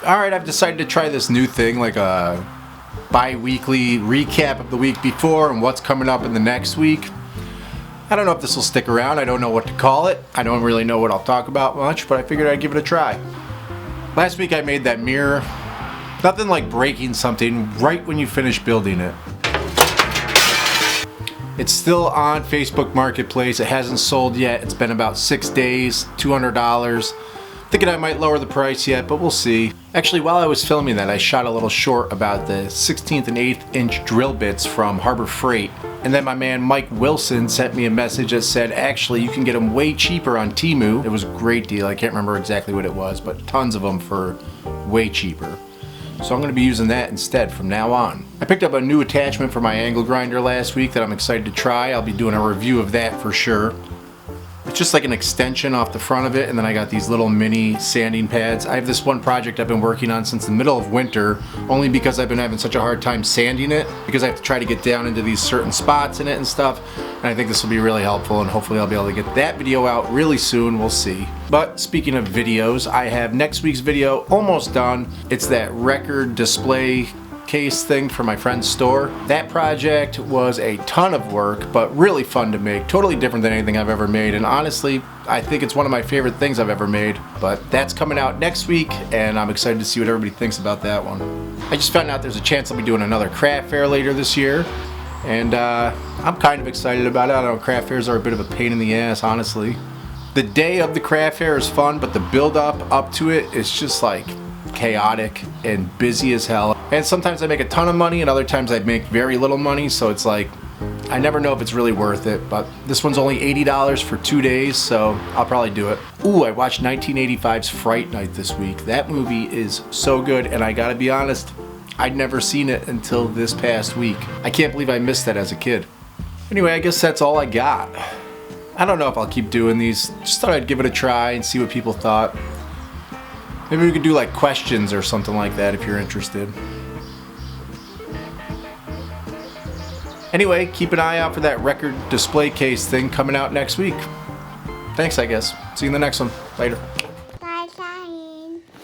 Alright, I've decided to try this new thing, like a bi-weekly recap of the week before and what's coming up in the next week. I don't know if this will stick around. I don't know what to call it. I don't really know what I'll talk about much, but I figured I'd give it a try. Last week I made that mirror. Nothing like breaking something right when you finish building it. It's still on Facebook Marketplace. It hasn't sold yet. It's been about 6 days, $200. Thinking I might lower the price yet, but we'll see. Actually, while I was filming that, I shot a little short about the 16th and 8th inch drill bits from Harbor Freight. And then my man Mike Wilson sent me a message that said, actually, you can get them way cheaper on Temu. It was a great deal. I can't remember exactly what it was, but tons of them for way cheaper. So I'm going to be using that instead from now on. I picked up a new attachment for my angle grinder last week that I'm excited to try. I'll be doing a review of that for sure. It's just like an extension off the front of it, and then I got these little mini sanding pads. I have this one project I've been working on since the middle of winter, only because I've been having such a hard time sanding it, because I have to try to get down into these certain spots in it and stuff, and I think this will be really helpful, and hopefully I'll be able to get that video out really soon. We'll see. But speaking of videos, I have next week's video almost done. It's that record display case thing for my friend's store. That project was a ton of work, but really fun to make. Totally different than anything I've ever made, and honestly, I think it's one of my favorite things I've ever made. But that's coming out next week, and I'm excited to see what everybody thinks about that one. I just found out there's a chance I'll be doing another craft fair later this year, and I'm kind of excited about it. I know craft fairs are a bit of a pain in the ass, honestly. The day of the craft fair is fun, but the build up to it is just like chaotic and busy as hell. And sometimes I make a ton of money and other times I make very little money, so it's like I never know if it's really worth it. But this one's only $80 for 2 days, so I'll probably do it. Ooh, I watched 1985's Fright Night this week. That movie is so good, and I gotta be honest, I'd never seen it until this past week. I can't believe I missed that as a kid. Anyway, I guess that's all I got. I don't know if I'll keep doing these. Just thought I'd give it a try and see what people thought. Maybe we could do like questions or something like that if you're interested. Anyway, keep an eye out for that record display case thing coming out next week. Thanks, I guess. See you in the next one. Later.